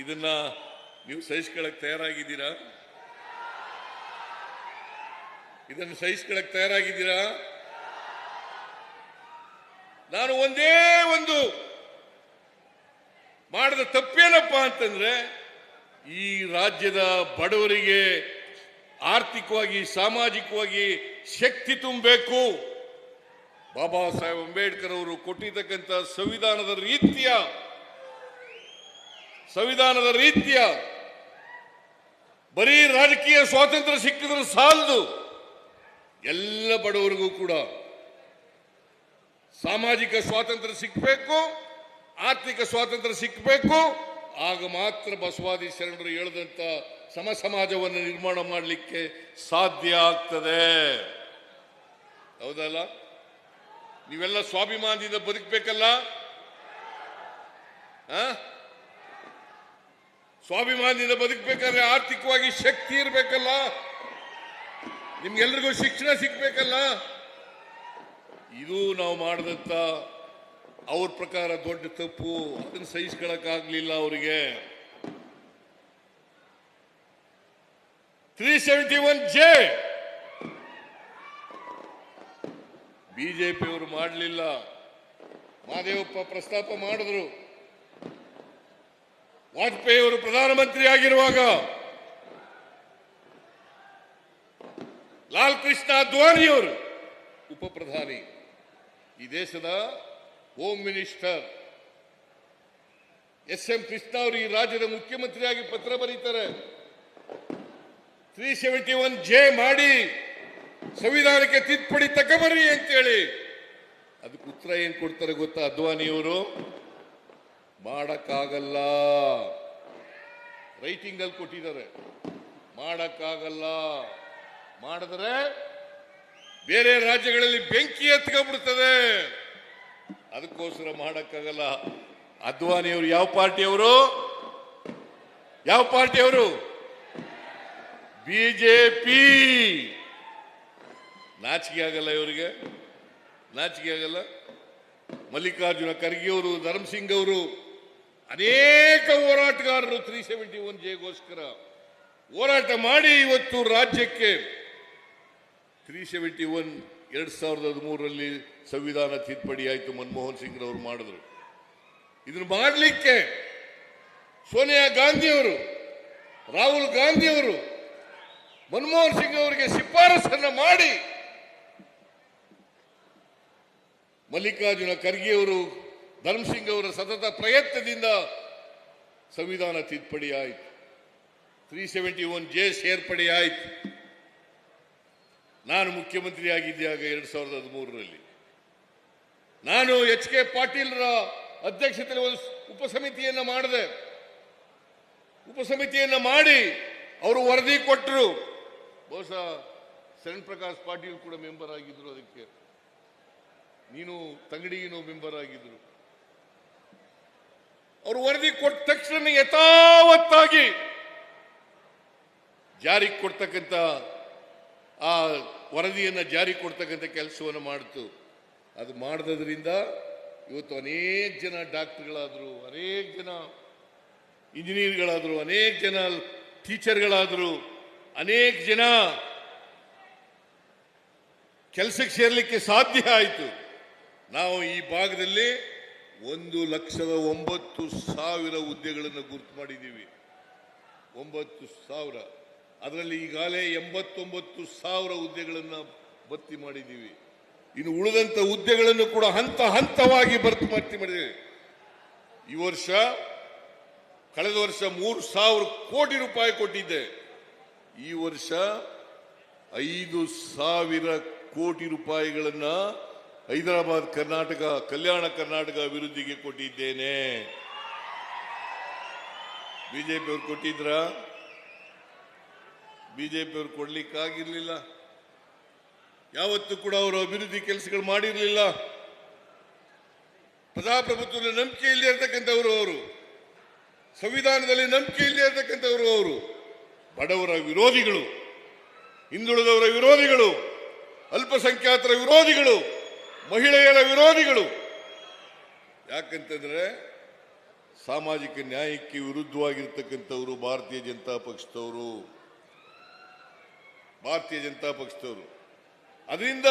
ಇದನ್ನ ನೀವು ಸಹಿಸ್ಕೊಳ್ಳಕ್ಕೆ ತಯಾರಾಗಿದ್ದೀರಾ? ಇದನ್ನು ಸಹಿಸ್ಕೊಳ್ಳಕ್ಕೆ ತಯಾರಾಗಿದ್ದೀರಾ? ನಾನು ಒಂದೇ ಒಂದು ಮಾಡಿದ ತಪ್ಪೇನಪ್ಪ ಅಂತಂದ್ರೆ, ಈ ರಾಜ್ಯದ ಬಡವರಿಗೆ ಆರ್ಥಿಕವಾಗಿ ಸಾಮಾಜಿಕವಾಗಿ ಶಕ್ತಿ ತುಂಬಬೇಕು. ಬಾಬಾ ಸಾಹೇಬ್ ಅಂಬೇಡ್ಕರ್ ಅವರು ಕೊಟ್ಟಿರ್ತಕ್ಕಂಥ ಸಂವಿಧಾನದ ರೀತಿಯ ಬರೀ ರಾಜಕೀಯ ಸ್ವಾತಂತ್ರ್ಯ ಸಿಕ್ಕಿದ್ರೆ ಸಾಲದು, ಎಲ್ಲ ಬಡವರಿಗೂ ಕೂಡ ಸಾಮಾಜಿಕ ಸ್ವಾತಂತ್ರ್ಯ ಸಿಕ್ಕಬೇಕು, ಆರ್ಥಿಕ ಸ್ವಾತಂತ್ರ್ಯ ಸಿಕ್ಕಬೇಕು. ಆಗ ಮಾತ್ರ ಬಸವಾದಿ ಶರಣರು ಹೇಳಿದಂತ ಸಮ ಸಮಾಜವನ್ನು ನಿರ್ಮಾಣ ಮಾಡಲಿಕ್ಕೆ ಸಾಧ್ಯ ಆಗ್ತದೆ. ಹೌದಲ್ಲ? ನೀವೆಲ್ಲ ಸ್ವಾಭಿಮಾನದಿಂದ ಬದುಕಬೇಕಲ್ಲ? ಸ್ವಾಭಿಮಾನದಿಂದ ಬದುಕಬೇಕಾದ್ರೆ ಆರ್ಥಿಕವಾಗಿ ಶಕ್ತಿ ಇರಬೇಕಲ್ಲ? ನಿಮ್ಗೆಲ್ರಿಗೂ ಶಿಕ್ಷಣ ಸಿಗ್ಬೇಕಲ್ಲ? ಇದು ನಾವು ಮಾಡಿದಂತ ಅವ್ರ ಪ್ರಕಾರ ದೊಡ್ಡ ತಪ್ಪು. ಅದನ್ನು ಸಹಿಸ್ಕೊಳ್ಳಕ್ಕಾಗ್ಲಿಲ್ಲ ಅವರಿಗೆ. 371J ಬಿಜೆಪಿಯವರು ಮಾಡಲಿಲ್ಲ. ಮಹದೇವಪ್ಪ ಪ್ರಸ್ತಾಪ ಮಾಡಿದ್ರು. ವಾಜಪೇಯಿ ಅವರು ಪ್ರಧಾನಮಂತ್ರಿ ಆಗಿರುವಾಗ ಲಾಲ್ ಕೃಷ್ಣ ಅದ್ವಾನಿಯವರು ಉಪ ಪ್ರಧಾನಿ, ಈ ದೇಶದ ಹೋಮ್ ಮಿನಿಸ್ಟರ್ SM ಕೃಷ್ಣ ಅವರು ಈ ರಾಜ್ಯದ ಮುಖ್ಯಮಂತ್ರಿಯಾಗಿ ಪತ್ರ ಬರೀತಾರೆ. 371J ಮಾಡಿ ಸಂವಿಧಾನಕ್ಕೆ ತಿದ್ದುಪಡಿ ತಗೊಬರ್ರಿ ಅಂತೇಳಿ. ಅದಕ್ಕೆ ಉತ್ತರ ಏನ್ ಕೊಡ್ತಾರೆ ಗೊತ್ತಾ ಅದ್ವಾನಿಯವರು? ಮಾಡಕ್ಕಾಗಲ್ಲ. ರೈಟಿಂಗ್ ಅಲ್ಲಿ ಕೊಟ್ಟಿದ್ದಾರೆ, ಮಾಡಕ್ಕಾಗಲ್ಲ. ಮಾಡಿದ್ರೆ ಬೇರೆ ರಾಜ್ಯಗಳಲ್ಲಿ ಬೆಂಕಿ ಎತ್ಕೊಂಡ್ಬಿಡ್ತದೆ, ಅದಕ್ಕೋಸ್ಕರ ಮಾಡಕ್ಕಾಗಲ್ಲ. ಅದ್ವಾನಿಯವರು ಯಾವ ಪಾರ್ಟಿಯವರು? ಬಿಜೆಪಿ. ನಾಚಿಕೆ ಆಗಲ್ಲ ಇವರಿಗೆ? ನಾಚಿಕೆ ಆಗಲ್ಲ? ಮಲ್ಲಿಕಾರ್ಜುನ ಖರ್ಗೆ ಅವರು, ಧರ್ಮಸಿಂಗ್ ಅವರು, ಅನೇಕ ಹೋರಾಟಗಾರರು 371Jಗೋಸ್ಕರ ಹೋರಾಟ ಮಾಡಿ ಇವತ್ತು ರಾಜ್ಯಕ್ಕೆ 371 2013ರಲ್ಲಿ ಸಂವಿಧಾನ ತಿದ್ದುಪಡಿ ಆಯಿತು. ಮನಮೋಹನ್ ಸಿಂಗ್ ಅವರು ಮಾಡಿದ್ರು. ಇದನ್ನು ಮಾಡಲಿಕ್ಕೆ ಸೋನಿಯಾ ಗಾಂಧಿಯವರು, ರಾಹುಲ್ ಗಾಂಧಿಯವರು ಮನಮೋಹನ್ ಸಿಂಗ್ ಅವರಿಗೆ ಶಿಫಾರಸನ್ನು ಮಾಡಿ ಮಲ್ಲಿಕಾರ್ಜುನ ಖರ್ಗೆ ಅವರು, ಧರ್ಮಸಿಂಗ್ ಅವರ ಸತತ ಪ್ರಯತ್ನದಿಂದ ಸಂವಿಧಾನ ತಿದ್ದುಪಡಿ ಆಯಿತು. 371J ಸೇರ್ಪಡೆ ಆಯಿತು. ನಾನು ಮುಖ್ಯಮಂತ್ರಿ ಆಗಿದ್ದಾಗ 2013ರಲ್ಲಿ ನಾನು HK ಪಾಟೀಲ್ರ ಅಧ್ಯಕ್ಷತೆಯಲ್ಲಿ ಒಂದು ಉಪಸಮಿತಿಯನ್ನು ಮಾಡಿದೆ. ಉಪಸಮಿತಿಯನ್ನು ಮಾಡಿ ಅವರು ವರದಿ ಕೊಟ್ಟರು. ಬಹುಶಃ ಶರಣ್ ಪ್ರಕಾಶ್ ಪಾಟೀಲ್ ಕೂಡ ಮೆಂಬರ್ ಆಗಿದ್ರು, ಅದಕ್ಕೆ ನೀನು ತಂಗಡಿಗಿನೂ ಮೆಂಬರ್ ಆಗಿದ್ರು. ಅವರು ವರದಿ ಕೊಟ್ಟ ತಕ್ಷಣ ಯಥಾವತ್ತಾಗಿ ಜಾರಿ ಕೊಡ್ತಕ್ಕಂಥ ಆ ವರದಿಯನ್ನು ಜಾರಿ ಕೊಡ್ತಕ್ಕಂಥ ಕೆಲಸವನ್ನು ಮಾಡಿತು. ಅದು ಮಾಡದ್ರಿಂದ ಇವತ್ತು ಅನೇಕ ಜನ ಡಾಕ್ಟರ್ಗಳಾದರು, ಅನೇಕ ಜನ ಇಂಜಿನಿಯರ್ಗಳಾದರು, ಅನೇಕ ಜನ ಟೀಚರ್ಗಳಾದರು, ಅನೇಕ ಜನ ಕೆಲಸಕ್ಕೆ ಸೇರಲಿಕ್ಕೆ ಸಾಧ್ಯ ಆಯಿತು. ನಾವು ಈ ಭಾಗದಲ್ಲಿ 1,09,000 ಹುದ್ದೆಗಳನ್ನು ಗುರುತು ಮಾಡಿದ್ದೀವಿ. 9,000. ಅದರಲ್ಲಿ ಈಗಾಗಲೇ 89,000 ಹುದ್ದೆಗಳನ್ನು ಭರ್ತಿ ಮಾಡಿದ್ದೀವಿ. ಇನ್ನು ಉಳಿದಂತ ಹುದ್ದೆಗಳನ್ನು ಕೂಡ ಹಂತ ಹಂತವಾಗಿ ಭರ್ತಿ ಮಾಡಿದ್ದೀವಿ. ಈ ವರ್ಷ, ಕಳೆದ ವರ್ಷ 3,000 ಕೋಟಿ ರೂಪಾಯಿ ಕೊಟ್ಟಿದ್ದೆ. ಈ ವರ್ಷ 5,000 ಕೋಟಿ ರೂಪಾಯಿಗಳನ್ನ ಹೈದರಾಬಾದ್ ಕರ್ನಾಟಕ, ಕಲ್ಯಾಣ ಕರ್ನಾಟಕ ಅಭಿವೃದ್ಧಿಗೆ ಕೊಟ್ಟಿದ್ದೇನೆ. ಬಿಜೆಪಿಯವರು ಕೊಟ್ಟಿದ್ರ? ಬಿಜೆಪಿಯವರು ಕೊಡ್ಲಿಕ್ಕಾಗಿರ್ಲಿಲ್ಲ. ಯಾವತ್ತೂ ಕೂಡ ಅವರು ಅಭಿವೃದ್ಧಿ ಕೆಲಸಗಳು ಮಾಡಿರಲಿಲ್ಲ. ಪ್ರಜಾಪ್ರಭುತ್ವದ ನಂಬಿಕೆ ಇಲ್ಲದೆ ಇರತಕ್ಕಂಥವರು ಅವರು, ಸಂವಿಧಾನದಲ್ಲಿ ನಂಬಿಕೆ ಇಲ್ಲದೆ ಇರತಕ್ಕಂಥವರು ಅವರು, ಬಡವರ ವಿರೋಧಿಗಳು, ಹಿಂದುಳಿದವರ ವಿರೋಧಿಗಳು, ಅಲ್ಪಸಂಖ್ಯಾತರ ವಿರೋಧಿಗಳು, ಮಹಿಳೆಯರ ವಿರೋಧಿಗಳು. ಯಾಕಂತಂದ್ರೆ ಸಾಮಾಜಿಕ ನ್ಯಾಯಕ್ಕೆ ವಿರುದ್ಧವಾಗಿರ್ತಕ್ಕಂಥವರು ಭಾರತೀಯ ಜನತಾ ಪಕ್ಷದವರು. ಅದರಿಂದ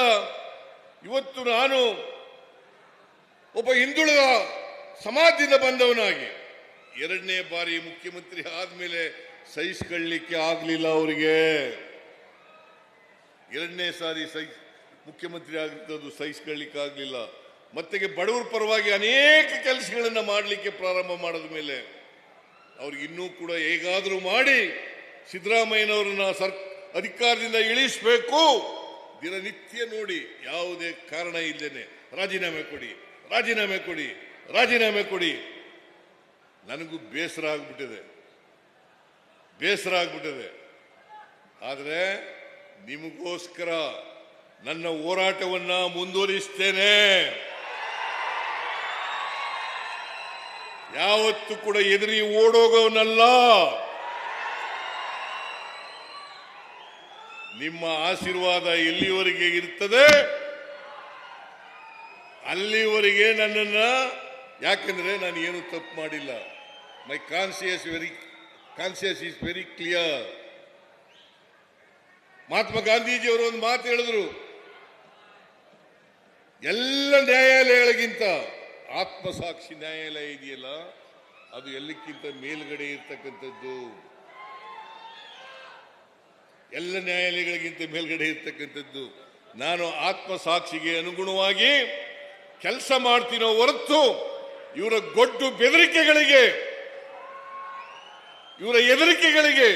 ಇವತ್ತು ನಾನು ಒಬ್ಬ ಹಿಂದುಳಿದ ಸಮಾಜದಿಂದ ಬಂದವನಾಗಿ ಎರಡನೇ ಬಾರಿ ಮುಖ್ಯಮಂತ್ರಿ ಆದ್ಮೇಲೆ ಸಹಿಸಿಕೊಳ್ಳಲಿಕ್ಕೆ ಆಗಲಿಲ್ಲ ಅವರಿಗೆ. ಎರಡನೇ ಸಾರಿ ಮುಖ್ಯಮಂತ್ರಿ ಆಗಿದ್ದು ಸಹಿಸಿಕೊಳ್ಳಲಿಕ್ಕೆ ಆಗಲಿಲ್ಲ. ಮತ್ತೆ ಬಡವರ ಪರವಾಗಿ ಅನೇಕ ಕೆಲಸಗಳನ್ನು ಮಾಡಲಿಕ್ಕೆ ಪ್ರಾರಂಭ ಮಾಡಿದ ಮೇಲೆ ಅವ್ರಿಗೆ ಇನ್ನೂ ಕೂಡ ಹೇಗಾದರೂ ಮಾಡಿ ಸಿದ್ದರಾಮಯ್ಯನವರನ್ನ ಅಧಿಕಾರದಿಂದ ಇಳಿಸಬೇಕು. ದಿನನಿತ್ಯ ನೋಡಿ ಯಾವುದೇ ಕಾರಣ ಇಲ್ಲದೇನೆ ರಾಜೀನಾಮೆ ಕೊಡಿ. ನನಗೂ ಬೇಸರ ಆಗ್ಬಿಟ್ಟಿದೆ. ಆದರೆ ನಿಮಗೋಸ್ಕರ ನನ್ನ ಹೋರಾಟವನ್ನ ಮುಂದುವರಿಸ್ತೇನೆ. ಯಾವತ್ತೂ ಕೂಡ ಎದುರಿ ಓಡೋಗೋನಲ್ಲ. ನಿಮ್ಮ ಆಶೀರ್ವಾದ ಎಲ್ಲಿವರೆಗೆ ಇರ್ತದೆ ಅಲ್ಲಿವರೆಗೆ ನನ್ನನ್ನ, ಯಾಕಂದ್ರೆ ನಾನು ಏನು ತಪ್ಪು ಮಾಡಿಲ್ಲ. My conscious is very clear. Mahatma Gandhiji ಅವರು ಒಂದು ಮಾತು ಹೇಳಿದ್ರು, ಎಲ್ಲ ನ್ಯಾಯಾಲಯಗಳಿಗಿಂತ ಆತ್ಮಸಾಕ್ಷಿ ನ್ಯಾಯಾಲಯ ಇದೆಯಲ್ಲ ಅದು ಎಲ್ಲಕ್ಕಿಂತ ಮೇಲ್ಗಡೆ ಇರ್ತಕ್ಕಂಥದ್ದು. ಎಲ್ಲ ನ್ಯಾಯಾಲಯಗಳಿಗಿಂತ ಮೇಲ್ಗಡೆ ಇರ್ತಕ್ಕಂಥದ್ದು. ನಾನು ಆತ್ಮಸಾಕ್ಷಿಗೆ ಅನುಗುಣವಾಗಿ ಕೆಲಸ ಮಾಡ್ತೀನೋ ಹೊರತು ಇವರ ಗೊಡ್ಡು ಬೆದರಿಕೆಗಳಿಗೆ, ಇವರ ಹೆದರಿಕೆಗಳಿಗೆ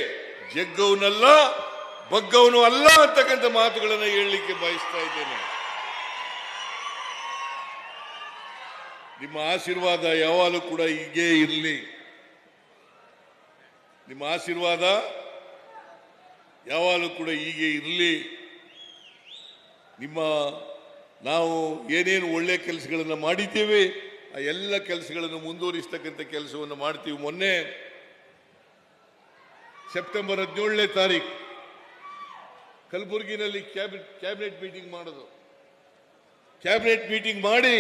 ಜಗ್ಗವನಲ್ಲ ಬಗ್ಗವನು ಅಲ್ಲ ಅಂತಕ್ಕಂಥ ಮಾತುಗಳನ್ನು ಹೇಳಲಿಕ್ಕೆ ಬಯಸ್ತಾ ಇದ್ದೇನೆ. ನಿಮ್ಮ ಆಶೀರ್ವಾದ ಯಾವಾಗಲೂ ಕೂಡ ಹೀಗೆ ಇರಲಿ. ನಿಮ್ಮ ಆಶೀರ್ವಾದ ಯಾವಾಗಲೂ ಕೂಡ ಹೀಗೆ ಇರಲಿ. ನಾವು ಏನೇನು ಒಳ್ಳೆ ಕೆಲಸಗಳನ್ನು ಮಾಡಿದ್ದೇವೆ ಆ ಎಲ್ಲ ಕೆಲಸಗಳನ್ನು ಮುಂದುವರಿಸ್ತಕ್ಕಂಥ ಕೆಲಸವನ್ನು ಮಾಡ್ತೀವಿ. ಮೊನ್ನೆ ಸೆಪ್ಟೆಂಬರ್ 17ನೇ ತಾರೀಕು ಕಲಬುರಗಿನಲ್ಲಿ ಕ್ಯಾಬಿನೆಟ್ ಮೀಟಿಂಗ್ ಮಾಡೋದು. ಕ್ಯಾಬಿನೆಟ್ ಮೀಟಿಂಗ್ ಮಾಡಿ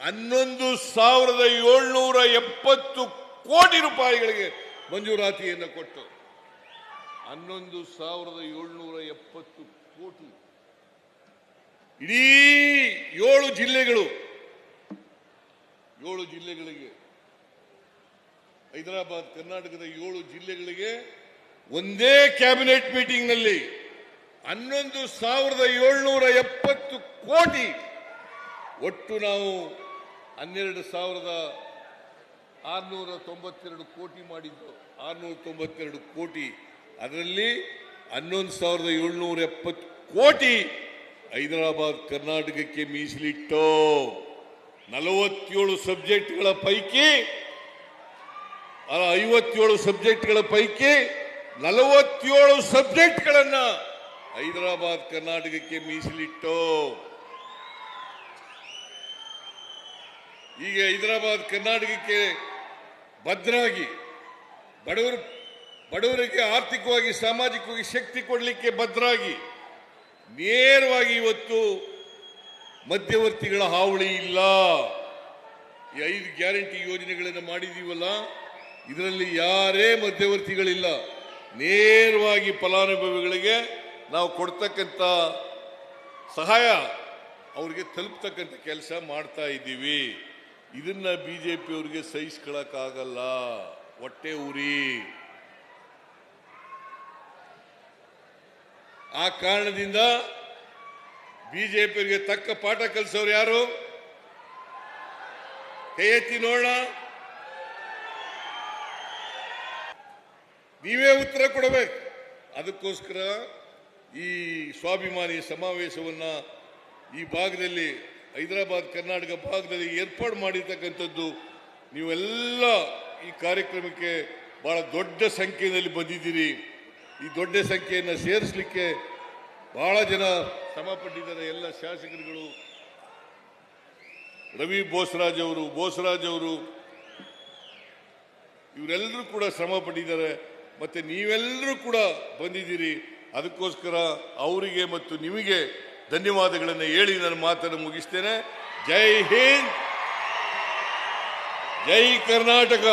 11,770 ಕೋಟಿ ರೂಪಾಯಿಗಳಿಗೆ ಮಂಜೂರಾತಿಯನ್ನು ಕೊಟ್ಟು 11,770 ಕೋಟಿ ಇಡೀ 7 ಜಿಲ್ಲೆಗಳಿಗೆ ಹೈದರಾಬಾದ್ ಕರ್ನಾಟಕದ 7 ಜಿಲ್ಲೆಗಳಿಗೆ ಒಂದೇ ಕ್ಯಾಬಿನೆಟ್ ಮೀಟಿಂಗ್ ನಲ್ಲಿ 11,770 ಕೋಟಿ. ಒಟ್ಟು ನಾವು 12,692 ಕೋಟಿ ಮಾಡಿದ್ದು. 692 ಕೋಟಿ, ಅದರಲ್ಲಿ 11,770 ಕೋಟಿ ಹೈದರಾಬಾದ್ ಕರ್ನಾಟಕಕ್ಕೆ ಮೀಸಲಿಟ್ಟು 47 ಸಬ್ಜೆಕ್ಟ್ಗಳ ಪೈಕಿ 57 ಸಬ್ಜೆಕ್ಟ್ಗಳ ಪೈಕಿ 47 ಸಬ್ಜೆಕ್ಟ್ಗಳನ್ನ ಹೈದರಾಬಾದ್ ಕರ್ನಾಟಕಕ್ಕೆ ಮೀಸಲಿಟ್ಟು ಈಗ ಹೈದರಾಬಾದ್ ಕರ್ನಾಟಕಕ್ಕೆ ಭದ್ರಾಗಿ ಬಡವರಿಗೆ ಆರ್ಥಿಕವಾಗಿ ಸಾಮಾಜಿಕವಾಗಿ ಶಕ್ತಿ ಕೊಡಲಿಕ್ಕೆ ಭದ್ರಾಗಿ ನೇರವಾಗಿ ಇವತ್ತು ಮಧ್ಯವರ್ತಿಗಳ ಹಾವಳಿ ಇಲ್ಲ. ಈ 5 ಗ್ಯಾರಂಟಿ ಯೋಜನೆಗಳನ್ನು ಮಾಡಿದೀವಲ್ಲ, ಇದರಲ್ಲಿ ಯಾರೇ ಮಧ್ಯವರ್ತಿಗಳಿಲ್ಲ. ನೇರವಾಗಿ ಫಲಾನುಭವಿಗಳಿಗೆ ನಾವು ಕೊಡ್ತಕ್ಕಂಥ ಸಹಾಯ ಅವ್ರಿಗೆ ತಲುಪ್ತಕ್ಕಂಥ ಕೆಲಸ ಮಾಡ್ತಾ ಇದ್ದೀವಿ. ಇದನ್ನ ಬಿಜೆಪಿ ಅವರಿಗೆ ಸಹಿಸ್ಕೊಳ್ಳಕ್ಕಾಗಲ್ಲ. ಹೊಟ್ಟೆ ಉರಿ. ಆ ಕಾರಣದಿಂದ ಬಿಜೆಪಿಯವರಿಗೆ ತಕ್ಕ ಪಾಠ ಕಲಿಸೋರು ಯಾರು? ಕೈ ಎತ್ತಿ ನೋಡೋಣ. ನೀವೇ ಉತ್ತರ ಕೊಡಬೇಕು. ಅದಕ್ಕೋಸ್ಕರ ಈ ಸ್ವಾಭಿಮಾನಿ ಸಮಾವೇಶವನ್ನ ಈ ಭಾಗದಲ್ಲಿ ಹೈದರಾಬಾದ್ ಕರ್ನಾಟಕ ಭಾಗದಲ್ಲಿ ಏರ್ಪಾಡು ಮಾಡಿರ್ತಕ್ಕಂಥದ್ದು. ನೀವೆಲ್ಲ ಈ ಕಾರ್ಯಕ್ರಮಕ್ಕೆ ಬಹಳ ದೊಡ್ಡ ಸಂಖ್ಯೆಯಲ್ಲಿ ಬಂದಿದ್ದೀರಿ. ಈ ದೊಡ್ಡ ಸಂಖ್ಯೆಯನ್ನು ಸೇರಿಸಲಿಕ್ಕೆ ಬಹಳ ಜನ ಶ್ರಮ ಪಟ್ಟಿದ್ದಾರೆ. ಎಲ್ಲ ಶಾಸಕರುಗಳು, ರವಿ ಬೋಸರಾಜ್ ಅವರು ಇವರೆಲ್ಲರೂ ಕೂಡ ಶ್ರಮ ಪಟ್ಟಿದ್ದಾರೆ. ಮತ್ತೆ ನೀವೆಲ್ಲರೂ ಕೂಡ ಬಂದಿದ್ದೀರಿ. ಅದಕ್ಕೋಸ್ಕರ ಅವರಿಗೆ ಮತ್ತು ನಿಮಗೆ ಧನ್ಯವಾದಗಳನ್ನು ಹೇಳಿ ನನ್ನ ಮಾತನ್ನು ಮುಗಿಸ್ತೇನೆ. ಜೈ ಹಿಂದ್, ಜೈ ಕರ್ನಾಟಕ.